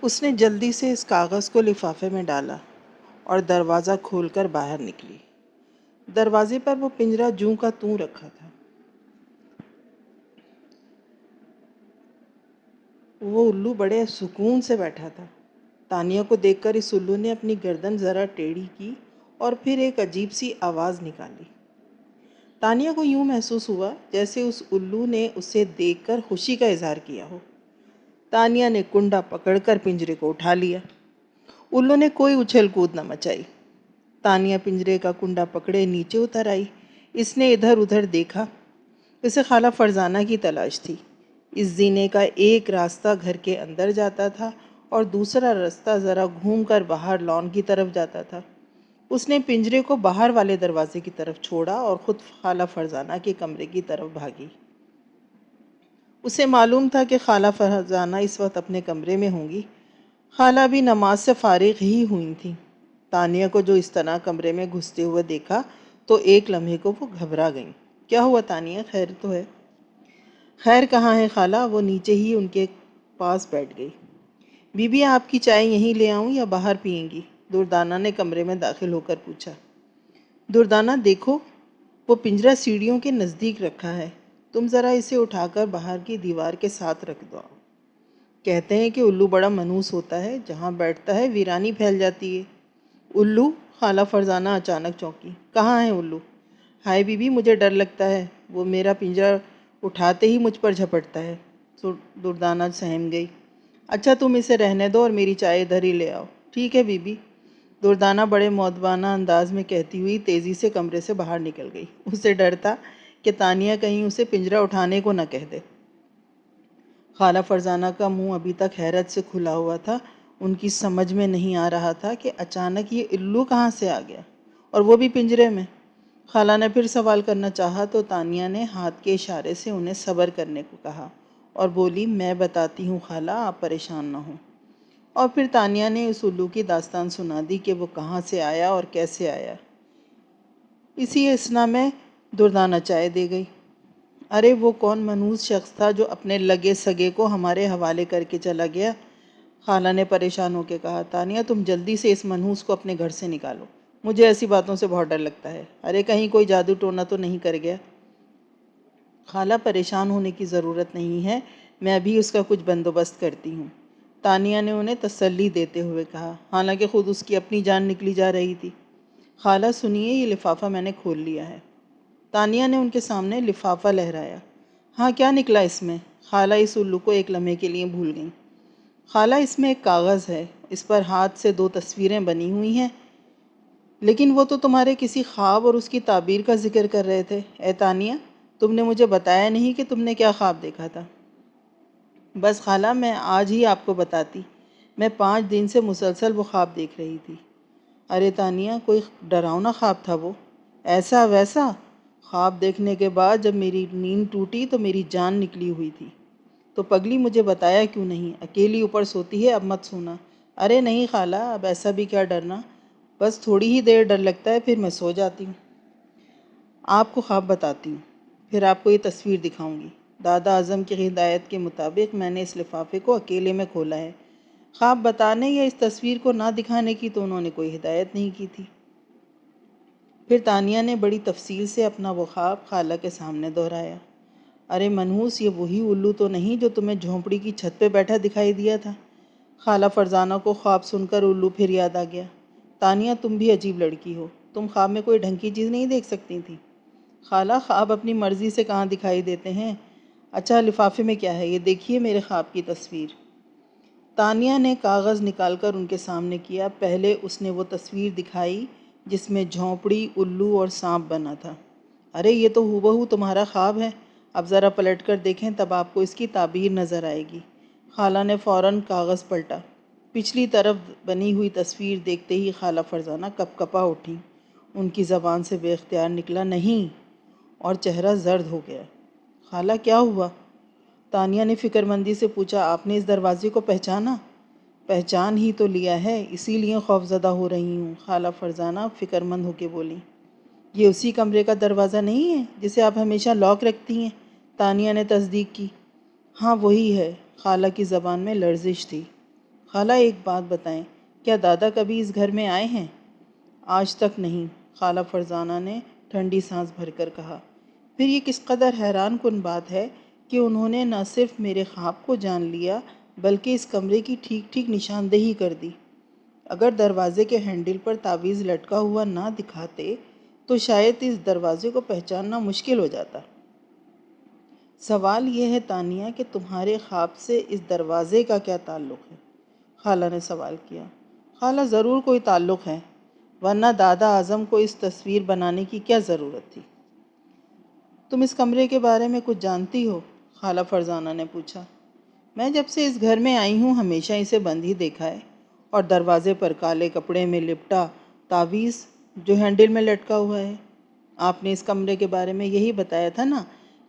اس نے جلدی سے اس کاغذ کو لفافے میں ڈالا اور دروازہ کھول کر باہر نکلی۔ دروازے پر وہ پنجرا جوں کا توں رکھا تھا۔ وہ الو بڑے سکون سے بیٹھا تھا۔ تانیہ کو دیکھ کر اس الو نے اپنی گردن ذرا ٹیڑھی کی اور پھر ایک عجیب سی آواز نکالی۔ تانیہ کو یوں محسوس ہوا جیسے اس الو نے اسے دیکھ کر خوشی کا اظہار کیا ہو۔ تانیہ نے کنڈا پکڑ کر پنجرے کو اٹھا لیا۔ الو نے کوئی اچھل کود نہ مچائی۔ تانیہ پنجرے کا کنڈا پکڑے نیچے اتر آئی۔ اس نے ادھر ادھر دیکھا۔ اسے خالہ فرزانہ کی تلاش تھی۔ اس زینے کا ایک راستہ گھر کے اندر جاتا تھا اور دوسرا راستہ ذرا گھوم کر باہر لان کی طرف جاتا تھا۔ اس نے پنجرے کو باہر والے دروازے کی طرف چھوڑا اور خود خالہ فرزانہ کے کمرے کی طرف بھاگی۔ اسے معلوم تھا کہ خالہ فرزانہ اس وقت اپنے کمرے میں ہوں گی۔ خالہ بھی نماز سے فارغ ہی ہوئی تھیں۔ تانیہ کو جو اس طرح کمرے میں گھستے ہوئے دیکھا تو ایک لمحے کو وہ گھبرا گئیں۔ کیا ہوا تانیہ، خیر تو ہے؟ خیر کہاں ہے خالہ، وہ نیچے ہی ان کے پاس بیٹھ گئی۔ بی بی آپ کی چائے یہیں لے آؤں یا باہر پئیں گی؟ دردانہ نے کمرے میں داخل ہو کر پوچھا۔ دردانہ دیکھو، وہ پنجرا سیڑھیوں کے نزدیک رکھا ہے، تم ذرا اسے اٹھا کر باہر کی دیوار کے ساتھ رکھ دو۔ کہتے ہیں کہ الو بڑا منحوس ہوتا ہے، جہاں بیٹھتا ہے ویرانی پھیل جاتی ہے۔ الو؟ خالہ فرزانہ اچانک چونکی۔ کہاں ہے الو؟ ہائے بی بی مجھے ڈر لگتا ہے، وہ میرا پنجرا اٹھاتے ہی مجھ پر جھپٹتا ہے۔ دردانہ سہم گئی۔ اچھا تم اسے رہنے دو اور میری چائے ادھر ہی لے آؤ۔ ٹھیک ہے بی بی، دردانہ بڑے مؤدبانہ انداز میں کہتی ہوئی تیزی سے کمرے سے باہر نکل گئی۔ اسے ڈر تھا کہ تانیہ کہیں اسے پنجرا اٹھانے کو نہ کہہ دے۔ خالہ فرزانہ کا منہ ابھی تک حیرت سے کھلا ہوا تھا۔ ان کی سمجھ میں نہیں آ رہا تھا کہ اچانک یہ الو کہاں سے آ گیا، اور وہ بھی پنجرے میں۔ خالہ نے پھر سوال کرنا چاہا تو تانیہ نے ہاتھ کے اشارے سے انہیں صبر کرنے کو کہا اور بولی، میں بتاتی ہوں خالہ، آپ پریشان نہ ہوں۔ اور پھر تانیہ نے اس الو کی داستان سنا دی کہ وہ کہاں سے آیا اور کیسے آیا۔ اسی اثنا میں دردانہ چائے دے گئی۔ ارے وہ کون منحوس شخص تھا جو اپنے لگے سگے کو ہمارے حوالے کر کے چلا گیا؟ خالہ نے پریشان ہو کے کہا۔ تانیہ تم جلدی سے اس منحوس کو اپنے گھر سے نکالو، مجھے ایسی باتوں سے بہت ڈر لگتا ہے۔ ارے کہیں کوئی جادو ٹونا تو نہیں کر گیا؟ خالہ پریشان ہونے کی ضرورت نہیں ہے، میں ابھی اس کا کچھ بندوبست کرتی ہوں، تانیہ نے انہیں تسلی دیتے ہوئے کہا، حالانکہ خود اس کی اپنی جان نکلی جا رہی تھی۔ خالہ سنیے، یہ لفافہ میں نے کھول لیا ہے۔ تانیہ نے ان کے سامنے لفافہ لہرایا۔ ہاں کیا نکلا اس میں؟ خالہ اس الو کو ایک لمحے کے لیے بھول گئیں۔ خالہ اس میں ایک کاغذ ہے، اس پر ہاتھ سے 2 تصویریں بنی ہوئی ہیں، لیکن وہ تو تمہارے کسی خواب اور اس کی تعبیر کا ذکر کر رہے تھے۔ اے تانیہ، تم نے مجھے بتایا نہیں کہ تم نے کیا خواب دیکھا تھا۔ بس خالہ میں آج ہی آپ کو بتاتی، میں 5 دن سے مسلسل وہ خواب دیکھ رہی تھی۔ ارے تانیہ، کوئی ڈراؤنا خواب تھا وہ؟ ایسا ویسا؟ خواب دیکھنے کے بعد جب میری نیند ٹوٹی تو میری جان نکلی ہوئی تھی۔ تو پگلی مجھے بتایا کیوں نہیں؟ اکیلی اوپر سوتی ہے، اب مت سونا۔ ارے نہیں خالہ، اب ایسا بھی کیا ڈرنا، بس تھوڑی ہی دیر ڈر لگتا ہے، پھر میں سو جاتی ہوں۔ آپ کو خواب بتاتی ہوں، پھر آپ کو یہ تصویر دکھاؤں گی۔ دادا اعظم کی ہدایت کے مطابق میں نے اس لفافے کو اکیلے میں کھولا ہے۔ خواب بتانے یا اس تصویر کو نہ دکھانے کی تو انہوں نے کوئی ہدایت نہیں کی تھی۔ پھر تانیہ نے بڑی تفصیل سے اپنا وہ خواب خالہ کے سامنے دہرایا۔ ارے منحوس، یہ وہی الو تو نہیں جو تمہیں جھونپڑی کی چھت پہ بیٹھا دکھائی دیا تھا؟ خالہ فرزانہ کو خواب سن کر الو پھر یاد آ گیا۔ تانیہ تم بھی عجیب لڑکی ہو، تم خواب میں کوئی ڈھنگ کی چیز نہیں دیکھ سکتی تھی؟ خالہ خواب اپنی مرضی سے کہاں دکھائی دیتے ہیں۔ اچھا لفافے میں کیا ہے، یہ دیکھیے میرے خواب کی تصویر۔ تانیہ نے کاغذ نکال کر ان کے سامنے کیا۔ پہلے اس نے وہ تصویر دکھائی جس میں جھونپڑی، الو اور سانپ بنا تھا۔ ارے یہ تو ہو بہو تمہارا خواب ہے، اب ذرا پلٹ کر دیکھیں تب آپ کو اس کی تعبیر نظر آئے گی۔ خالہ نے فوراً کاغذ پلٹا۔ پچھلی طرف بنی ہوئی تصویر دیکھتے ہی خالہ فرزانہ کپ کپا اٹھیں۔ ان کی زبان سے بے اختیار نکلا، نہیں، اور چہرہ زرد ہو گیا۔ خالہ کیا ہوا؟ تانیہ نے فکر مندی سے پوچھا۔ آپ نے اس دروازے کو پہچانا؟ پہچان ہی تو لیا ہے، اسی لیے خوفزدہ ہو رہی ہوں، خالہ فرزانہ فکر مند ہو کے بولی۔ یہ اسی کمرے کا دروازہ نہیں ہے جسے آپ ہمیشہ لاک رکھتی ہیں؟ تانیہ نے تصدیق کی۔ ہاں وہی ہے، خالہ کی زبان میں لرزش تھی۔ خالہ ایک بات بتائیں، کیا دادا کبھی اس گھر میں آئے ہیں؟ آج تک نہیں، خالہ فرزانہ نے ٹھنڈی سانس بھر کر کہا۔ پھر یہ کس قدر حیران کن بات ہے کہ انہوں نے نہ صرف میرے خواب کو جان لیا بلکہ اس کمرے کی ٹھیک ٹھیک نشاندہی کر دی۔ اگر دروازے کے ہینڈل پر تعویذ لٹکا ہوا نہ دکھاتے تو شاید اس دروازے کو پہچاننا مشکل ہو جاتا۔ سوال یہ ہے تانیہ کہ تمہارے خواب سے اس دروازے کا کیا تعلق ہے؟ خالہ نے سوال کیا۔ خالہ ضرور کوئی تعلق ہے، ورنہ دادا اعظم کو اس تصویر بنانے کی کیا ضرورت تھی؟ تم اس کمرے کے بارے میں کچھ جانتی ہو؟ خالہ فرزانہ نے پوچھا۔ میں جب سے اس گھر میں آئی ہوں ہمیشہ اسے بند ہی دیکھا ہے، اور دروازے پر کالے کپڑے میں لپٹا تعویذ جو ہینڈل میں لٹکا ہوا ہے۔ آپ نے اس کمرے کے بارے میں یہی بتایا تھا نا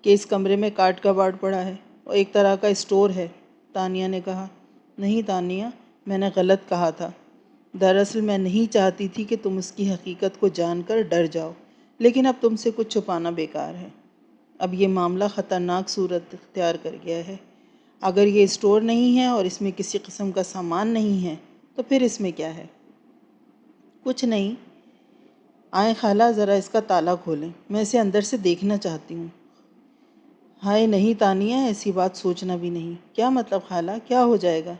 کہ اس کمرے میں کاٹ کا باڑ پڑا ہے اور ایک طرح کا اسٹور ہے، تانیہ نے کہا۔ نہیں تانیہ، میں نے غلط کہا تھا۔ دراصل میں نہیں چاہتی تھی کہ تم اس کی حقیقت کو جان کر ڈر جاؤ، لیکن اب تم سے کچھ چھپانا بیکار ہے۔ اب یہ معاملہ خطرناک صورت اختیار کر گیا ہے۔ اگر یہ اسٹور نہیں ہے اور اس میں کسی قسم کا سامان نہیں ہے تو پھر اس میں کیا ہے؟ کچھ نہیں۔ آئیں خالہ، ذرا اس کا تالا کھولیں، میں اسے اندر سے دیکھنا چاہتی ہوں۔ ہائے نہیں تانیہ، ایسی بات سوچنا بھی نہیں۔ کیا مطلب خالہ؟ کیا ہو جائے گا؟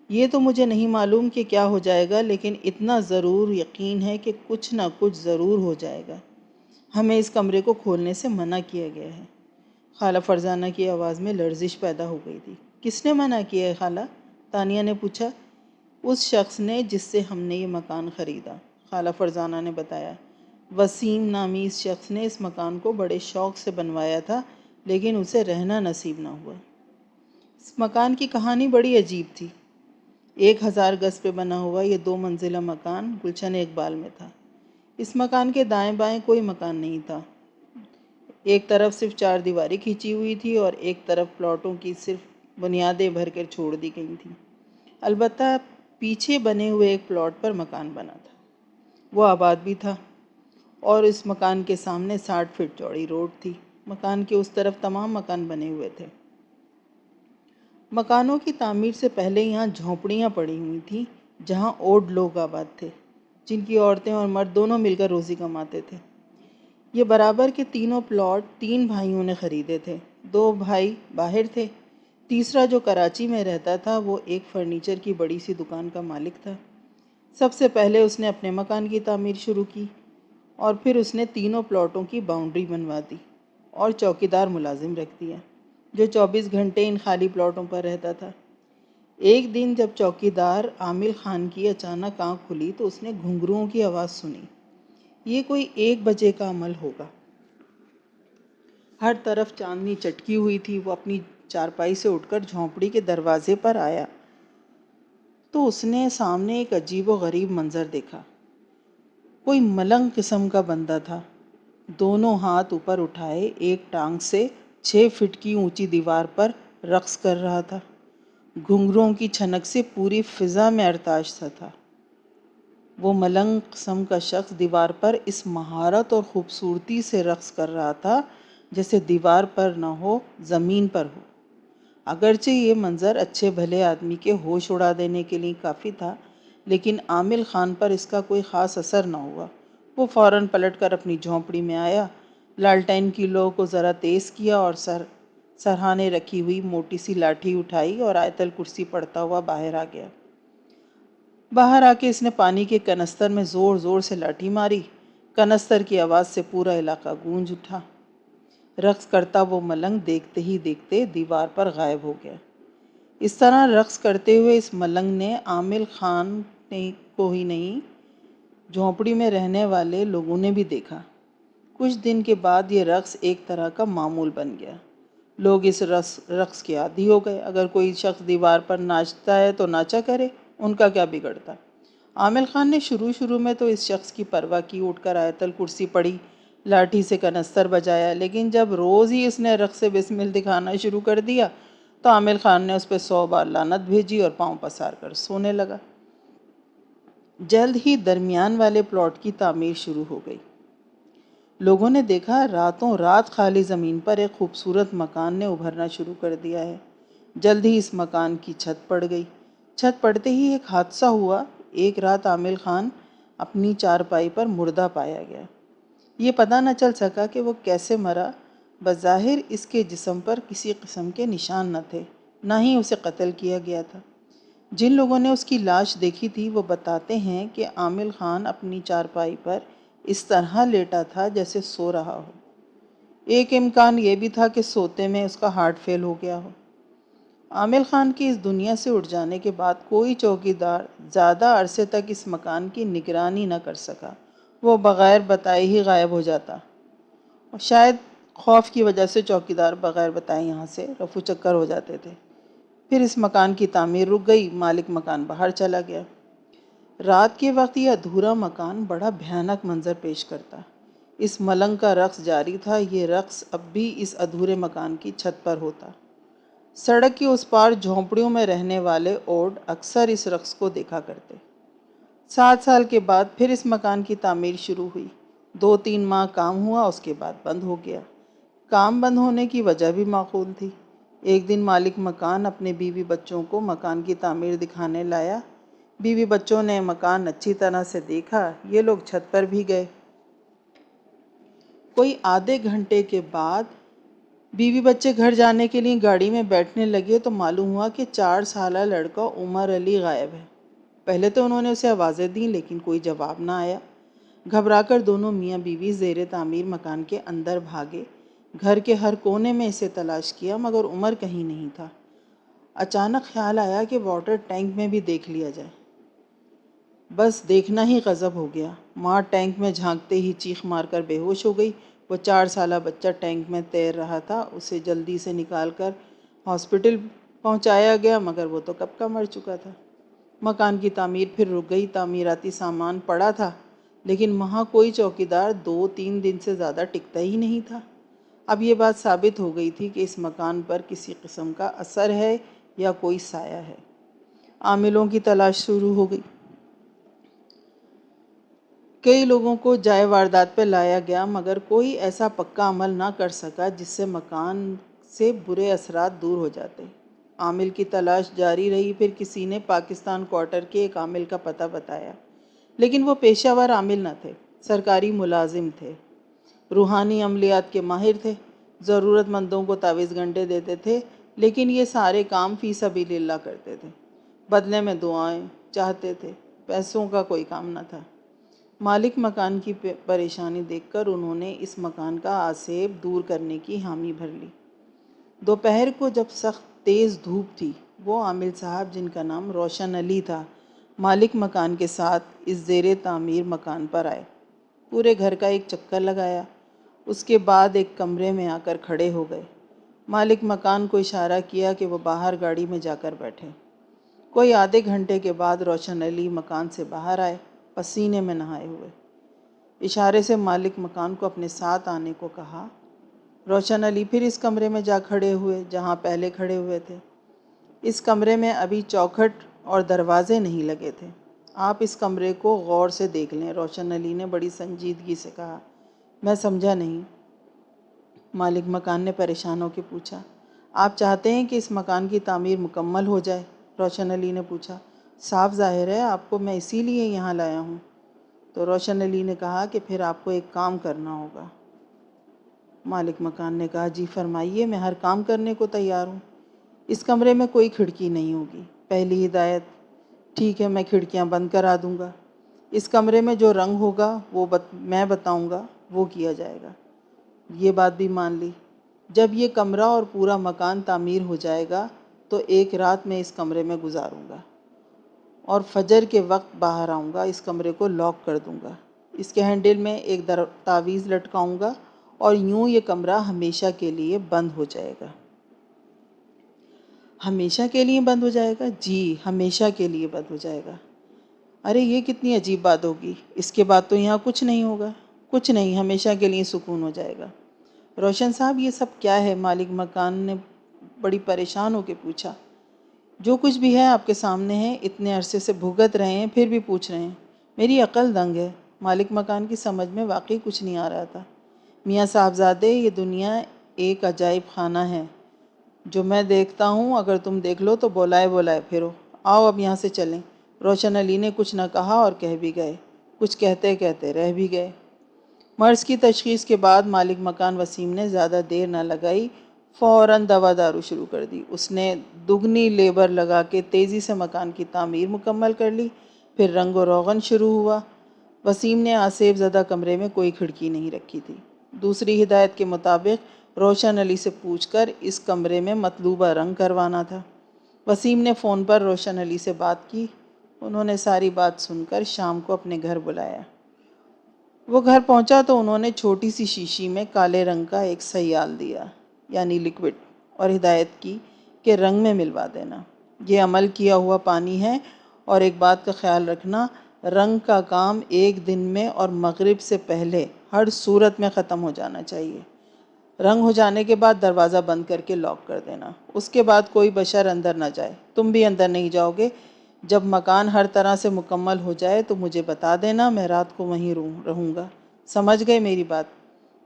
یہ تو مجھے نہیں معلوم کہ کیا ہو جائے گا، لیکن اتنا ضرور یقین ہے کہ کچھ نہ کچھ ضرور ہو جائے گا۔ ہمیں اس کمرے کو کھولنے سے منع کیا گیا ہے۔ خالہ فرزانہ کی آواز میں لرزش پیدا ہو گئی تھی۔ کس نے منع کیا ہے خالہ؟ تانیہ نے پوچھا۔ اس شخص نے جس سے ہم نے یہ مکان خریدا، خالہ فرزانہ نے بتایا۔ وسیم نامی اس شخص نے اس مکان کو بڑے شوق سے بنوایا تھا، لیکن اسے رہنا نصیب نہ ہوا۔ اس مکان کی کہانی بڑی عجیب تھی۔ 1000 گز پہ بنا ہوا یہ 2 منزلہ مکان گلشن اقبال میں تھا۔ اس مکان کے دائیں بائیں کوئی مکان نہیں تھا۔ ایک طرف صرف 4 دیواری کھینچی ہوئی تھی اور ایک طرف پلاٹوں کی صرف بنیادیں بھر کر چھوڑ دی گئی تھیں۔ البتہ پیچھے بنے ہوئے ایک پلاٹ پر مکان بنا تھا، وہ آباد بھی تھا، اور اس مکان کے سامنے 60 فٹ چوڑی روڈ تھی۔ مکان کے اس طرف تمام مکان بنے ہوئے تھے۔ مکانوں کی تعمیر سے پہلے یہاں جھونپڑیاں پڑی ہوئی تھیں جہاں اوڈ لوگ آباد تھے، جن کی عورتیں اور مرد دونوں مل کر روزی کماتے تھے۔ یہ برابر کے تینوں پلاٹ 3 بھائیوں نے خریدے تھے۔ 2 بھائی باہر تھے، تیسرا جو کراچی میں رہتا تھا وہ ایک فرنیچر کی بڑی سی دکان کا مالک تھا۔ سب سے پہلے اس نے اپنے مکان کی تعمیر شروع کی، اور پھر اس نے تینوں پلاٹوں کی باؤنڈری بنوا دی اور چوکیدار ملازم رکھ دیا جو 24 گھنٹے ان خالی پلاٹوں پر رہتا تھا۔ ایک دن جب چوکیدار عامل خان کی اچانک آنکھ کھلی تو اس نے گھنگروؤں کی آواز سنی۔ یہ کوئی 1 بجے کا عمل ہوگا۔ ہر طرف چاندنی چٹکی ہوئی تھی۔ وہ اپنی چارپائی سے اٹھ کر جھونپڑی کے دروازے پر آیا تو اس نے سامنے ایک عجیب و غریب منظر دیکھا۔ کوئی ملنگ قسم کا بندہ تھا، دونوں ہاتھ اوپر اٹھائے ایک ٹانگ سے 6 فٹ کی اونچی دیوار پر رقص کر رہا تھا۔ گھنگروؤں کی چھنک سے پوری فضا میں ارتعاش سا تھا۔ وہ ملنگ قسم کا شخص دیوار پر اس مہارت اور خوبصورتی سے رقص کر رہا تھا جیسے دیوار پر نہ ہو، زمین پر ہو۔ اگرچہ یہ منظر اچھے بھلے آدمی کے ہوش اڑا دینے کے لیے کافی تھا، لیکن عامل خان پر اس کا کوئی خاص اثر نہ ہوا۔ وہ فوراً پلٹ کر اپنی جھونپڑی میں آیا، لالٹین کی لو کو ذرا تیز کیا اور سرہانے رکھی ہوئی موٹی سی لاٹھی اٹھائی اور آیت الکرسی پڑھتا ہوا باہر آ گیا۔ باہر آ کے اس نے پانی کے کنستر میں زور زور سے لاٹھی ماری۔ کنستر کی آواز سے پورا علاقہ گونج اٹھا۔ رقص کرتا وہ ملنگ دیکھتے ہی دیکھتے دیوار پر غائب ہو گیا۔ اس طرح رقص کرتے ہوئے اس ملنگ نے عامل خان کو ہی نہیں، جھونپڑی میں رہنے والے لوگوں نے بھی دیکھا۔ کچھ دن کے بعد یہ رقص ایک طرح کا معمول بن گیا۔ لوگ اس رقص کے عادی ہو گئے۔ اگر کوئی شخص دیوار پر ناچتا ہے تو ناچا کرے، ان کا کیا بگڑتا۔ عامل خان نے شروع میں تو اس شخص کی پرواہ کی، اٹھ کر آیت الکرسی پڑھی، لاٹھی سے کنستر بجایا، لیکن جب روز ہی اس نے رقص سے بسمل دکھانا شروع کر دیا تو عامل خان نے اس پہ 100 بار لعنت بھیجی اور پاؤں پسار کر سونے لگا۔ جلد ہی درمیان والے پلاٹ کی تعمیر شروع ہو گئی۔ لوگوں نے دیکھا راتوں رات خالی زمین پر ایک خوبصورت مکان نے ابھرنا شروع کر دیا ہے۔ جلد ہی اس مکان کی چھت پڑ گئی۔ چھت پڑتے ہی ایک حادثہ ہوا۔ ایک رات عامل خان اپنی چارپائی پر مردہ پایا گیا۔ یہ پتہ نہ چل سکا کہ وہ کیسے مرا۔ بظاہر اس کے جسم پر کسی قسم کے نشان نہ تھے، نہ ہی اسے قتل کیا گیا تھا۔ جن لوگوں نے اس کی لاش دیکھی تھی وہ بتاتے ہیں کہ عامل خان اپنی چارپائی پر اس طرح لیٹا تھا جیسے سو رہا ہو۔ ایک امکان یہ بھی تھا کہ سوتے میں اس کا ہارٹ فیل ہو گیا ہو۔ عامل خان کے اس دنیا سے اٹھ جانے کے بعد کوئی چوکیدار زیادہ عرصے تک اس مکان کی نگرانی نہ کر سکا۔ وہ بغیر بتائے ہی غائب ہو جاتا، اور شاید خوف کی وجہ سے چوکیدار بغیر بتائے یہاں سے رفو چکر ہو جاتے تھے۔ پھر اس مکان کی تعمیر رک گئی، مالک مکان باہر چلا گیا۔ رات کے وقت یہ ادھورا مکان بڑا بھیانک منظر پیش کرتا۔ اس ملنگ کا رقص جاری تھا۔ یہ رقص اب بھی اس ادھورے مکان کی چھت پر ہوتا۔ سڑک کے اس پار جھونپڑیوں میں رہنے والے اوڈ اکثر اس رقص کو دیکھا کرتے۔ 7 سال کے بعد پھر اس مکان کی تعمیر شروع ہوئی۔ 2-3 ماہ کام ہوا، اس کے بعد بند ہو گیا۔ کام بند ہونے کی وجہ بھی معقول تھی۔ ایک دن مالک مکان اپنے بیوی بچوں کو مکان کی تعمیر دکھانے لایا۔ بیوی بچوں نے مکان اچھی طرح سے دیکھا۔ یہ لوگ چھت پر بھی گئے۔ کوئی آدھے گھنٹے کے بعد بیوی بچے گھر جانے کے لیے گاڑی میں بیٹھنے لگے تو معلوم ہوا کہ 4 سالہ لڑکا عمر علی غائب ہے۔ پہلے تو انہوں نے اسے آوازیں دیں لیکن کوئی جواب نہ آیا۔ گھبرا کر دونوں میاں بیوی زیر تعمیر مکان کے اندر بھاگے۔ گھر کے ہر کونے میں اسے تلاش کیا مگر عمر کہیں نہیں تھا۔ اچانک خیال آیا کہ واٹر ٹینک میں بھی دیکھ لیا جائے۔ بس دیکھنا ہی غضب ہو گیا۔ ماں ٹینک میں جھانکتے ہی چیخ مار کر بے ہوش ہو گئی۔ وہ 4 سالہ بچہ ٹینک میں تیر رہا تھا۔ اسے جلدی سے نکال کر ہاسپٹل پہنچایا گیا مگر وہ تو کب کا مر چکا تھا۔ مکان کی تعمیر پھر رک گئی۔ تعمیراتی سامان پڑا تھا لیکن وہاں کوئی چوکیدار 2-3 دن سے زیادہ ٹکتا ہی نہیں تھا۔ اب یہ بات ثابت ہو گئی تھی کہ اس مکان پر کسی قسم کا اثر ہے یا کوئی سایہ ہے۔ عاملوں کی تلاش شروع ہو گئی۔ کئی لوگوں کو جائے واردات پہ لایا گیا مگر کوئی ایسا پکا عمل نہ کر سکا جس سے مکان سے برے اثرات دور ہو جاتے۔ عامل کی تلاش جاری رہی۔ پھر کسی نے پاکستان کوارٹر کے ایک عامل کا پتہ بتایا لیکن وہ پیشہ ور عامل نہ تھے، سرکاری ملازم تھے، روحانی عملیات کے ماہر تھے، ضرورت مندوں کو تعویذ گنڈے دیتے تھے لیکن یہ سارے کام فی سبیل اللہ کرتے تھے، بدلے میں دعائیں چاہتے تھے، پیسوں کا کوئی کام نہ تھا۔ مالک مکان کی پریشانی دیکھ کر انہوں نے اس مکان کا آسیب دور کرنے کی حامی بھر لی۔ دوپہر کو جب سخت تیز دھوپ تھی، وہ عامل صاحب جن کا نام روشن علی تھا، مالک مکان کے ساتھ اس زیر تعمیر مکان پر آئے۔ پورے گھر کا ایک چکر لگایا، اس کے بعد ایک کمرے میں آ کر کھڑے ہو گئے۔ مالک مکان کو اشارہ کیا کہ وہ باہر گاڑی میں جا کر بیٹھے۔ کوئی آدھے گھنٹے کے بعد روشن علی مکان سے باہر آئے، پسینے میں نہائے ہوئے۔ اشارے سے مالک مکان کو اپنے ساتھ آنے کو کہا۔ روشن علی پھر اس کمرے میں جا کھڑے ہوئے جہاں پہلے کھڑے ہوئے تھے۔ اس کمرے میں ابھی چوکھٹ اور دروازے نہیں لگے تھے۔ آپ اس کمرے کو غور سے دیکھ لیں، روشن علی نے بڑی سنجیدگی سے کہا۔ میں سمجھا نہیں، مالک مکان نے پریشان ہو کے پوچھا۔ آپ چاہتے ہیں کہ اس مکان کی تعمیر مکمل ہو جائے؟ روشن علی نے پوچھا۔ صاف ظاہر ہے آپ کو میں اسی لیے یہاں لایا ہوں۔ تو روشن علی نے کہا کہ پھر آپ کو ایک کام کرنا ہوگا۔ مالک مکان نے کہا جی فرمائیے، میں ہر کام کرنے کو تیار ہوں۔ اس کمرے میں کوئی کھڑکی نہیں ہوگی۔ پہلی ہدایت، ٹھیک ہے میں کھڑکیاں بند کرا دوں گا۔ اس کمرے میں جو رنگ ہوگا وہ میں بتاؤں گا وہ کیا جائے گا۔ یہ بات بھی مان لی۔ جب یہ کمرہ اور پورا مکان تعمیر ہو جائے گا تو ایک رات میں اس کمرے میں گزاروں گا اور فجر کے وقت باہر آؤں گا، اس کمرے کو لاک کر دوں گا، اس کے ہینڈل میں ایک تعویذ لٹکاؤں گا اور یوں یہ کمرہ ہمیشہ کے لیے بند ہو جائے گا۔ ہمیشہ کے لیے بند ہو جائے گا؟ جی ہمیشہ کے لیے بند ہو جائے گا۔ ارے یہ کتنی عجیب بات ہوگی، اس کے بعد تو یہاں کچھ نہیں ہوگا۔ کچھ نہیں، ہمیشہ کے لیے سکون ہو جائے گا۔ روشن صاحب یہ سب کیا ہے؟ مالک مکان نے بڑی پریشان ہو کے پوچھا۔ جو کچھ بھی ہے آپ کے سامنے ہے، اتنے عرصے سے بھگت رہے ہیں پھر بھی پوچھ رہے ہیں۔ میری عقل دنگ ہے۔ مالک مکان کی سمجھ میں واقعی کچھ نہیں آ رہا تھا۔ میاں صاحبزادے، یہ دنیا ایک عجائب خانہ ہے۔ جو میں دیکھتا ہوں اگر تم دیکھ لو تو بولائے بولائے پھرو۔ آؤ اب یہاں سے چلیں۔ روشن علی نے کچھ نہ کہا اور کہہ بھی گئے، کچھ کہتے کہتے رہ بھی گئے۔ مرض کی تشخیص کے بعد مالک مکان وسیم نے زیادہ دیر نہ لگائی، فوراً دوا دارو شروع کر دی۔ اس نے دگنی لیبر لگا کے تیزی سے مکان کی تعمیر مکمل کر لی۔ پھر رنگ و روغن شروع ہوا۔ وسیم نے آسیب زدہ کمرے میں کوئی کھڑکی نہیں رکھی تھی۔ دوسری ہدایت کے مطابق روشن علی سے پوچھ کر اس کمرے میں مطلوبہ رنگ کروانا تھا۔ وسیم نے فون پر روشن علی سے بات کی۔ انہوں نے ساری بات سن کر شام کو اپنے گھر بلایا۔ وہ گھر پہنچا تو انہوں نے چھوٹی سی شیشی میں کالے رنگ کا ایک سیال دیا، یعنی لکوڈ، اور ہدایت کی کہ رنگ میں ملوا دینا۔ یہ عمل کیا ہوا پانی ہے، اور ایک بات کا خیال رکھنا، رنگ کا کام 1 دن میں اور مغرب سے پہلے ہر صورت میں ختم ہو جانا چاہیے۔ رنگ ہو جانے کے بعد دروازہ بند کر کے لاک کر دینا۔ اس کے بعد کوئی بشر اندر نہ جائے۔ تم بھی اندر نہیں جاؤ گے۔ جب مکان ہر طرح سے مکمل ہو جائے تو مجھے بتا دینا، میں رات کو وہیں رہوں گا۔ سمجھ گئے میری بات؟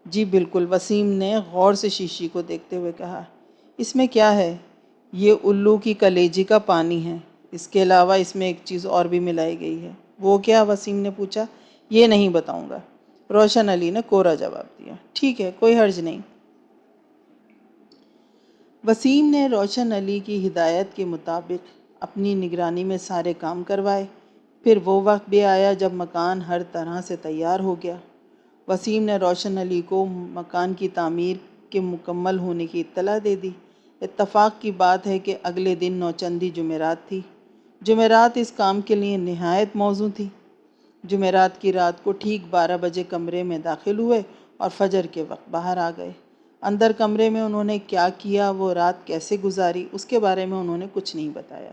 جی بالکل، وسیم نے غور سے شیشی کو دیکھتے ہوئے کہا۔ اس میں کیا ہے؟ یہ الو کی کلیجی کا پانی ہے۔ اس کے علاوہ اس میں ایک چیز اور بھی ملائی گئی ہے۔ وہ کیا؟ وسیم نے پوچھا۔ یہ نہیں بتاؤں گا، روشن علی نے کوڑا جواب دیا۔ ٹھیک ہے، کوئی حرج نہیں۔ وسیم نے روشن علی کی ہدایت کے مطابق اپنی نگرانی میں سارے کام کروائے۔ پھر وہ وقت بھی آیا جب مکان ہر طرح سے تیار ہو گیا۔ وسیم نے روشن علی کو مکان کی تعمیر کے مکمل ہونے کی اطلاع دے دی۔ اتفاق کی بات ہے کہ اگلے دن نوچندی جمعرات تھی۔ جمعرات اس کام کے لیے نہایت موزوں تھی۔ جمعرات کی رات کو ٹھیک 12 بجے کمرے میں داخل ہوئے اور فجر کے وقت باہر آ گئے۔ اندر کمرے میں انہوں نے کیا کیا، وہ رات کیسے گزاری، اس کے بارے میں انہوں نے کچھ نہیں بتایا۔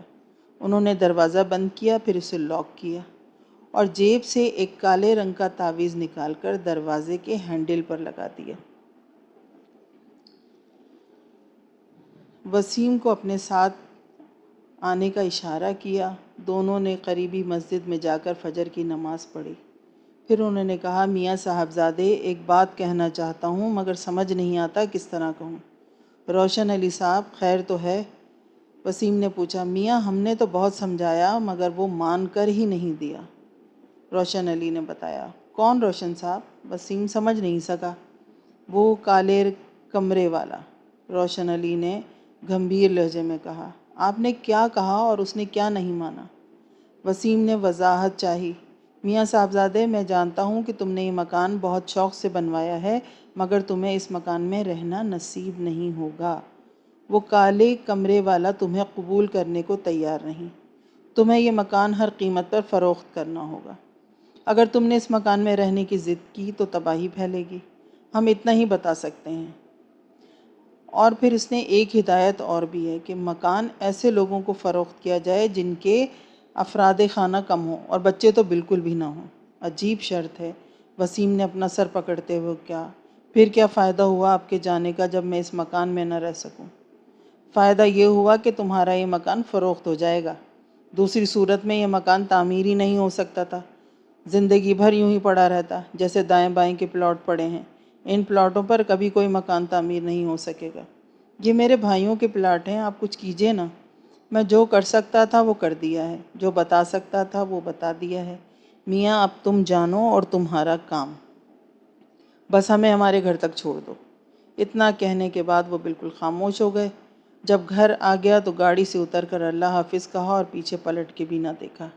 انہوں نے دروازہ بند کیا، پھر اسے لاک کیا اور جیب سے ایک کالے رنگ کا تعویذ نکال کر دروازے کے ہینڈل پر لگا دیا۔ وسیم کو اپنے ساتھ آنے کا اشارہ کیا۔ دونوں نے قریبی مسجد میں جا کر فجر کی نماز پڑھی۔ پھر انہوں نے کہا، میاں صاحبزادے، ایک بات کہنا چاہتا ہوں مگر سمجھ نہیں آتا کس طرح کہوں۔ روشن علی صاحب، خیر تو ہے؟ وسیم نے پوچھا۔ میاں، ہم نے تو بہت سمجھایا مگر وہ مان کر ہی نہیں دیا، روشن علی نے بتایا۔ کون روشن صاحب؟ وسیم سمجھ نہیں سکا۔ وہ کالے کمرے والا، روشن علی نے گمبھیر لہجے میں کہا۔ آپ نے کیا کہا اور اس نے کیا نہیں مانا؟ وسیم نے وضاحت چاہی۔ میاں صاحبزادے، میں جانتا ہوں کہ تم نے یہ مکان بہت شوق سے بنوایا ہے مگر تمہیں اس مکان میں رہنا نصیب نہیں ہوگا۔ وہ کالے کمرے والا تمہیں قبول کرنے کو تیار نہیں۔ تمہیں یہ مکان ہر قیمت پر فروخت کرنا ہوگا۔ اگر تم نے اس مکان میں رہنے کی ضد کی تو تباہی پھیلے گی، ہم اتنا ہی بتا سکتے ہیں۔ اور پھر اس نے ایک ہدایت اور بھی ہے کہ مکان ایسے لوگوں کو فروخت کیا جائے جن کے افراد خانہ کم ہوں اور بچے تو بالکل بھی نہ ہوں۔ عجیب شرط ہے، وسیم نے اپنا سر پکڑتے ہوئے کہا۔ پھر کیا فائدہ ہوا آپ کے جانے کا جب میں اس مکان میں نہ رہ سکوں؟ فائدہ یہ ہوا کہ تمہارا یہ مکان فروخت ہو جائے گا۔ دوسری صورت میں یہ مکان تعمیر ہی نہیں ہو سکتا تھا، زندگی بھر یوں ہی پڑا رہتا جیسے دائیں بائیں کے پلاٹ پڑے ہیں۔ ان پلاٹوں پر کبھی کوئی مکان تعمیر نہیں ہو سکے گا۔ یہ میرے بھائیوں کے پلاٹ ہیں، آپ کچھ کیجئے نا۔ میں جو کر سکتا تھا وہ کر دیا ہے، جو بتا سکتا تھا وہ بتا دیا ہے۔ میاں، اب تم جانو اور تمہارا کام، بس ہمیں ہمارے گھر تک چھوڑ دو۔ اتنا کہنے کے بعد وہ بالکل خاموش ہو گئے۔ جب گھر آ گیا تو گاڑی سے اتر کر اللہ حافظ کہا اور پیچھے پلٹ کے بھی نہ دیکھا۔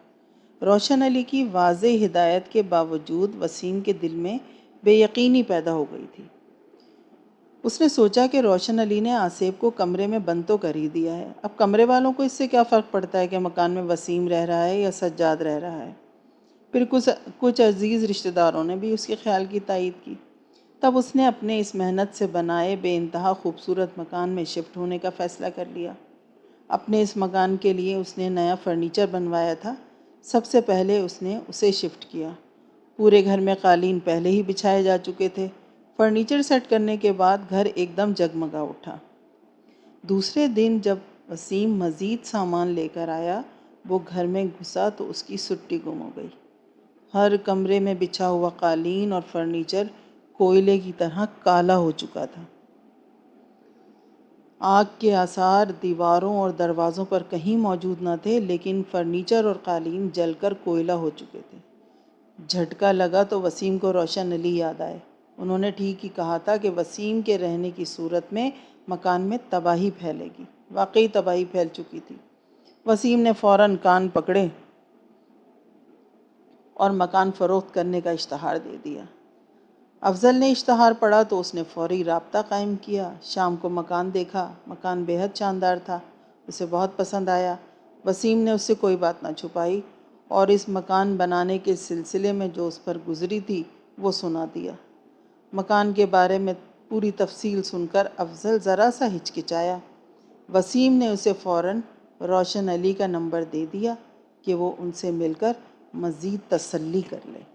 روشن علی کی واضح ہدایت کے باوجود وسیم کے دل میں بے یقینی پیدا ہو گئی تھی۔ اس نے سوچا کہ روشن علی نے آصیب کو کمرے میں بند تو کر ہی دیا ہے، اب کمرے والوں کو اس سے کیا فرق پڑتا ہے کہ مکان میں وسیم رہ رہا ہے یا سجاد رہ رہا ہے۔ پھر کچھ عزیز رشتہ داروں نے بھی اس کے خیال کی تائید کی۔ تب اس نے اپنے اس محنت سے بنائے بے انتہا خوبصورت مکان میں شفٹ ہونے کا فیصلہ کر لیا۔ اپنے اس مکان کے لیے اس نے نیا فرنیچر بنوایا تھا۔ سب سے پہلے اس نے اسے شفٹ کیا۔ پورے گھر میں قالین پہلے ہی بچھائے جا چکے تھے۔ فرنیچر سیٹ کرنے کے بعد گھر ایک دم جگمگا اٹھا۔ دوسرے دن جب وسیم مزید سامان لے کر آیا، وہ گھر میں گھسا تو اس کی سٹی گم ہو گئی۔ ہر کمرے میں بچھا ہوا قالین اور فرنیچر کوئلے کی طرح کالا ہو چکا تھا۔ آگ کے آثار دیواروں اور دروازوں پر کہیں موجود نہ تھے، لیکن فرنیچر اور قالین جل کر کوئلہ ہو چکے تھے۔ جھٹکا لگا تو وسیم کو روشن علی یاد آئے۔ انہوں نے ٹھیک ہی کہا تھا کہ وسیم کے رہنے کی صورت میں مکان میں تباہی پھیلے گی۔ واقعی تباہی پھیل چکی تھی۔ وسیم نے فوراً کان پکڑے اور مکان فروخت کرنے کا اشتہار دے دیا۔ افضل نے اشتہار پڑھا تو اس نے فوری رابطہ قائم کیا۔ شام کو مکان دیکھا۔ مکان بے حد شاندار تھا۔ اسے بہت پسند آیا۔ وسیم نے اس سے کوئی بات نہ چھپائی اور اس مکان بنانے کے سلسلے میں جو اس پر گزری تھی وہ سنا دیا۔ مکان کے بارے میں پوری تفصیل سن کر افضل ذرا سا ہچکچایا۔ وسیم نے اسے فوراً روشن علی کا نمبر دے دیا کہ وہ ان سے مل کر مزید تسلی کر لے۔